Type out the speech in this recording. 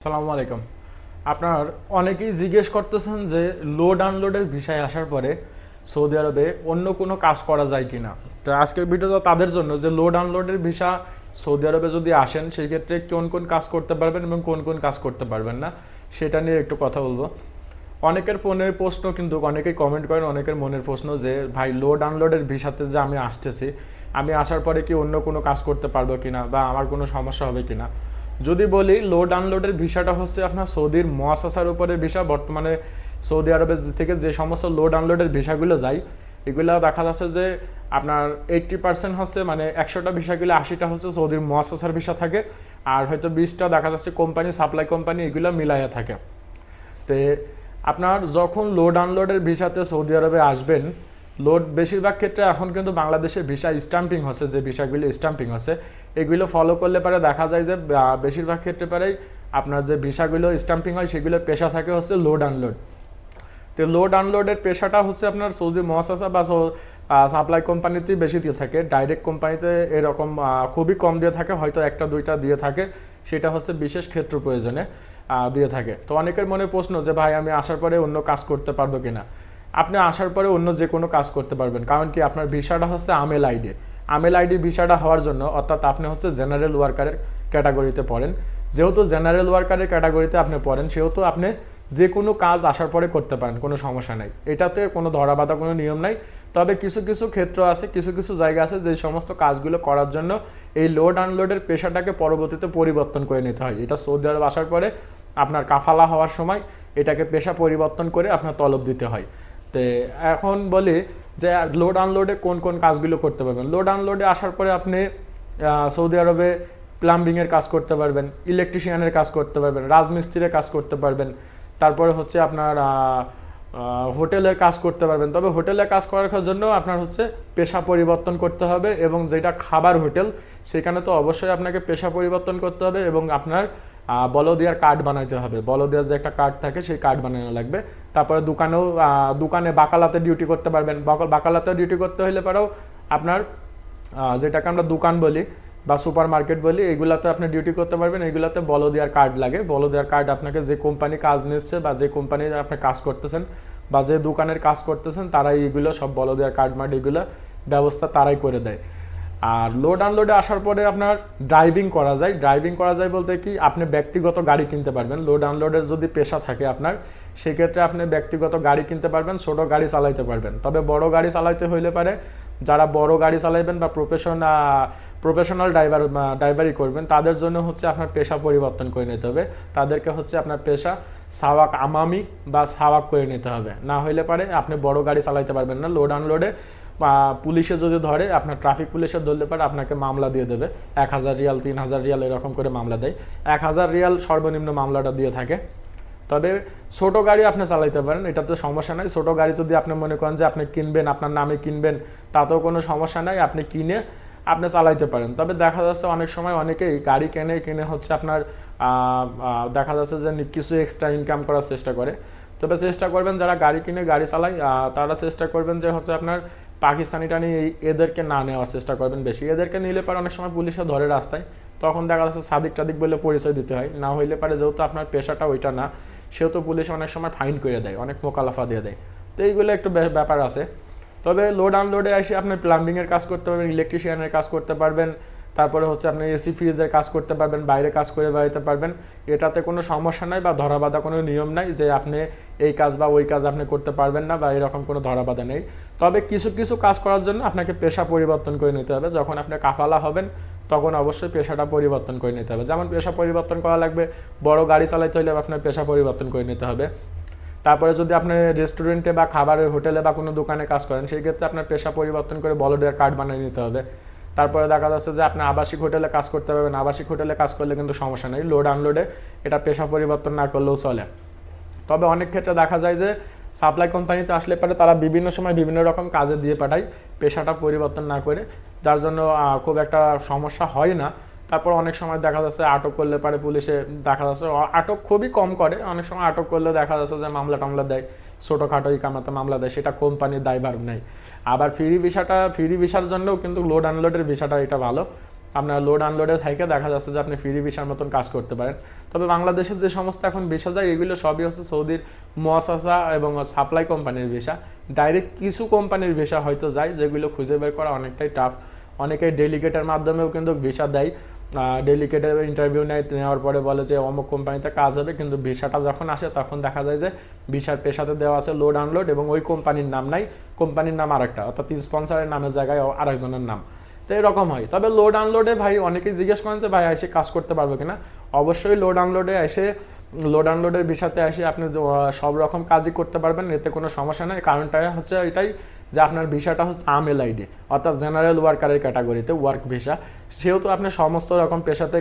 আসসালামু আলাইকুম। আপনার অনেকেই জিজ্ঞেস করতেছেন যে লোড আনলোডের ভিসায় আসার পরে সৌদি আরবে অন্য কোনো কাজ করা যায় কিনা। তো আজকের ভিডিওটা তাদের জন্য যে লোড আনলোডের ভিসা সৌদি আরবে যদি আসেন সেই ক্ষেত্রে কোন কোন কাজ করতে পারবেন এবং কোন কোন কাজ করতে পারবেন না সেটা নিয়ে একটু কথা বলবো। অনেকের ফোনের প্রশ্ন, কিন্তু অনেকেই কমেন্ট করেন, অনেকের মনের প্রশ্ন যে ভাই লোড আনলোডের ভিসাতে যে আমি আসতেছি, আমি আসার পরে কি অন্য কোনো কাজ করতে পারবো কিনা বা আমার কোনো সমস্যা হবে কিনা। যদি বলি, লোড আনলোডের ভিসাটা হচ্ছে আপনার সৌদির মুআসাসার উপরে ভিসা। বর্তমানে সৌদি আরবের থেকে যে সমস্ত লোড আনলোডের ভিসাগুলো যায়, এগুলো দেখা যাচ্ছে যে আপনার 80% হচ্ছে, মানে 100টা ভিসাগুলো 80টা হচ্ছে সৌদির মুআসাসার ভিসা থাকে, আর হয়তো 20টা দেখা যাচ্ছে কোম্পানি, সাপ্লাই কোম্পানি, এগুলো মিলাইয়া থাকে। তো আপনার যখন লোড আনলোডের ভিসাতে সৌদি আরবে আসবেন, বেশিরভাগ ক্ষেত্রে এখন কিন্তু বাংলাদেশের ভিসা স্টাম্পিং হচ্ছে, যে ভিসাগুলো স্টাম্পিং হচ্ছে এগুলো ফলো করলে পরে দেখা যায় যে বেশিরভাগ ক্ষেত্রে পরেই আপনার যে ভিসাগুলো স্টাম্পিং হয় সেগুলোর পেশা থাকে হচ্ছে লোড আনলোড। তো লোড আনলোডের পেশাটা হচ্ছে আপনার সৌদি মুআসাসা বা সাপ্লাই কোম্পানিতেই বেশি দিয়ে থাকে। ডাইরেক্ট কোম্পানিতে এরকম খুবই কম দিয়ে থাকে, হয়তো একটা দুইটা দিয়ে থাকে, সেটা হচ্ছে বিশেষ ক্ষেত্র প্রয়োজনে দিয়ে থাকে। তো অনেকের মনে প্রশ্ন যে ভাই আমি আসার পরে অন্য কাজ করতে পারবো কিনা। আপনি আসার পরে অন্য যে কোনো কাজ করতে পারবেন, কারণ কি আপনার ভিসাটা হচ্ছে আমেল আইডি। আমেল আইডি ভিসাটা হওয়ার জন্য, অর্থাৎ আপনি হচ্ছে জেনারেল ওয়ার্কারের ক্যাটাগরিতে পড়েন। যেহেতু জেনারেল ওয়ার্কারের ক্যাটাগরিতে আপনি পড়েন, সেহেতু আপনি যে কোনো কাজ আসার পরে করতে পারেন, কোনো সমস্যা নাই। এটাতে কোনো ধরা বাঁধা কোনো নিয়ম নাই। তবে কিছু কিছু ক্ষেত্র আছে, কিছু কিছু জায়গা আছে যে সমস্ত কাজগুলো করার জন্য এই লোড আনলোডের পেশাটাকে পরবর্তীতে পরিবর্তন করে নিতে হয়। এটা সৌদি আরব আসার পরে আপনার কাফালা হওয়ার সময় এটাকে পেশা পরিবর্তন করে আপনার তলব দিতে হয়। তো এখন বলি যে লোড আনলোডে কোন কোন কাজগুলো করতে পারবেন। লোড আনলোডে আসার পরে আপনি সৌদি আরবে প্লাম্বিংয়ের কাজ করতে পারবেন, ইলেকট্রিশিয়ানের কাজ করতে পারবেন, রাজমিস্ত্রির কাজ করতে পারবেন, তারপরে হচ্ছে আপনার হোটেলের কাজ করতে পারবেন। তবে হোটেলের কাজ করার জন্য আপনার হচ্ছে পেশা পরিবর্তন করতে হবে, এবং যেটা খাবার হোটেল সেখানে তো অবশ্যই আপনাকে পেশা পরিবর্তন করতে হবে, এবং আপনার বলদিয়ার কার্ড বানাইতে হবে। বলদিয়ার যে একটা কার্ড থাকে সেই কার্ড বানানো লাগবে। তারপরে দোকানে বাকালাতে ডিউটি করতে পারবেন। বাকালাতে ডিউটি করতে হলে পরেও আপনার যেটাকে আমরা দোকান বলি বা সুপার মার্কেট বলি, এগুলাতে আপনি ডিউটি করতে পারবেন। এগুলাতে বলদিয়ার কার্ড লাগে। বলদিয়ার কার্ড আপনাকে যে কোম্পানি কাজ নিচ্ছে বা যে কোম্পানি আপনি কাজ করতেছেন বা যে দোকানের কাজ করতেছেন, তারাই এগুলো সব বলদিয়ার কার্ড মার্ড এগুলো ব্যবস্থা তারাই করে দেয়। আর লোড আনলোডে আসার পরে আপনার ড্রাইভিং করা যায়। ড্রাইভিং করা যায় বলতে কি, আপনি ব্যক্তিগত গাড়ি কিনতে পারবেন। লোড আনলোডের যদি পেশা থাকে আপনার, সেক্ষেত্রে আপনি ব্যক্তিগত গাড়ি কিনতে পারবেন, ছোট গাড়ি চালাইতে পারবেন। তবে বড় গাড়ি চালাইতে হইলে পারে, যারা বড় গাড়ি চালাইবেন বা প্রফেশনাল ড্রাইভারি করবেন, তাদের জন্য হচ্ছে আপনার পেশা পরিবর্তন করে নিতে হবে। তাদেরকে হচ্ছে আপনার পেশা সাওয়াক আমামি বা সাওয়াক করে নিতে হবে। না হইলে পারে আপনি বড় গাড়ি চালাইতে পারবেন না। লোড আনলোডে পুলিশে যদি ধরে, আপনার ট্রাফিক পুলিশে ধরলে পারে আপনাকে মামলা দিয়ে দেবে। 1000 রিয়াল, 3000 রিয়াল এরকম করে মামলা দেয়। 1000 রিয়াল সর্বনিম্ন মামলাটা দিয়ে থাকে। তবে ছোট গাড়ি আপনি চালাইতে পারেন, এটাতে সমস্যা নাই। ছোট গাড়ি যদি আপনি মনে করেন যে আপনি কিনবেন, আপনার নামে কিনবেন, তাতেও কোনো সমস্যা নাই, আপনি কিনে আপনি চালাইতে পারেন। তবে দেখা যাচ্ছে অনেক সময় অনেকেই গাড়ি কিনে হচ্ছে আপনার দেখা যাচ্ছে যে কিছু এক্সট্রা ইনকাম করার চেষ্টা করে। তবে চেষ্টা করবেন যারা গাড়ি কিনে গাড়ি চালায়, তারা চেষ্টা করবেন যে হচ্ছে আপনার পাকিস্তানি টানি এদেরকে না নেওয়ার চেষ্টা করবেন বেশি। এদেরকে নিলে পারে অনেক সময় পুলিশে ধরে রাস্তায়, তখন দেখা যাচ্ছে সাদিক টাদিক বলে পরিচয় দিতে হয়। না হইলে পারে যেহেতু আপনার পেশাটা ওইটা না, সেহেতু পুলিশ অনেক সময় ফাইন করে দেয়, অনেক মোকালাফা দিয়ে দেয়। তো এইগুলো একটু ব্যাপার আছে। তবে লোড আনলোডে এসে আপনি প্লাম্বিংয়ের কাজ করতে পারবেন, ইলেকট্রিশিয়ানের কাজ করতে পারবেন, তারপরে হচ্ছে আপনি এসি ফ্রিজের কাজ করতে পারবেন, বাইরে কাজ করে বেড়াতে পারবেন। এটাতে কোনো সমস্যা নাই বা ধরা বাঁধা কোনো নিয়ম নাই যে আপনি এই কাজ বা ওই কাজ আপনি করতে পারবেন না, বা এরকম কোনো ধরা বাঁধা নেই। তবে কিছু কিছু কাজ করার জন্য আপনাকে পেশা পরিবর্তন করে নিতে হবে। যখন আপনি কাফালা হবেন তখন অবশ্যই পেশাটা পরিবর্তন করে নিতে হবে। যেমন পেশা পরিবর্তন করা লাগবে, বড় গাড়ি চালাইতে হলে আপনার পেশা পরিবর্তন করে নিতে হবে। তারপরে যদি আপনি রেস্টুরেন্টে বা খাবারের হোটেলে বা কোনো দোকানে কাজ করেন, সেই ক্ষেত্রে আপনার পেশা পরিবর্তন করে বলদিয়ার কার্ড বানিয়ে নিতে হবে। তারপরে দেখা যাচ্ছে যে আপনি আবাসিক হোটেলে কাজ করতে পারবেন। আবাসিক হোটেলে কাজ করলে কিন্তু সমস্যা নেই, লোড আনলোডে এটা পেশা পরিবর্তন না করলেও চলে। তবে অনেক ক্ষেত্রে দেখা যায় যে সাপ্লাই কোম্পানিতে আসলে পরে তারা বিভিন্ন সময় বিভিন্ন রকম কাজে দিয়ে পাঠায় পেশাটা পরিবর্তন না করে, যার জন্য খুব একটা সমস্যা হয় না। তারপর অনেক সময় দেখা যাচ্ছে আটক করলে পারে পুলিশে, দেখা যাচ্ছে আটক খুবই কম করে। অনেক সময় আটক করলে দেখা যাচ্ছে যে মামলা টামলা দেয়, ছোটোখাটো ইকামাতে মামলা দেয়, সেটা কোম্পানির দায়ভার নেই। আবার ফ্রি ভিসার জন্যও কিন্তু লোড আনলোডের ভিসাটা এটা ভালো। আপনার লোড আনলোডে থেকে দেখা যাচ্ছে যে আপনি ফ্রি ভিসার মতন কাজ করতে পারেন। তবে বাংলাদেশের যে সমস্ত এখন ভিসা যায় এগুলো সবই হচ্ছে সৌদির মুআসাসা এবং সাপ্লাই কোম্পানির ভিসা। ডাইরেক্ট কিছু কোম্পানির ভিসা হয়তো যায়, যেগুলো খুঁজে বের করা অনেকটাই টাফ। অনেকেই ডেলিগেটের মাধ্যমেও কিন্তু ভিসা দেয়, ডেলিগেটের ইন্টারভিউ নেওয়ার পরে বলে যে অমুক কোম্পানিতে কাজ হবে, কিন্তু ভিসাটা যখন আসে তখন দেখা যায় যে ভিসার পেশাতে দেওয়া আছে লোড আনলোড এবং ওই কোম্পানির নাম নাই, কোম্পানির নাম আরেকটা, অর্থাৎ স্পন্সরের নামের জায়গায় আরেকজনের নাম। তো এরকম হয়। তবে লোড আনলোডে ভাই অনেকেই জিজ্ঞেস করেন যে ভাই এসে কাজ করতে পারবো কিনা। অবশ্যই লোড আনলোডে এসে, লোড আনলোডের বিষয়তে এসে আপনি সব রকম কাজই করতে পারবেন, এতে কোনো সমস্যা নেই। কারণটা হচ্ছে এটাই যে আপনার ভিসাটা হচ্ছে AML ID, অর্থাৎ জেনারেল ওয়ার্কারের ক্যাটাগরিতে ওয়ার্ক ভিসা। সেহেতু আপনি সমস্ত রকম পেশাতে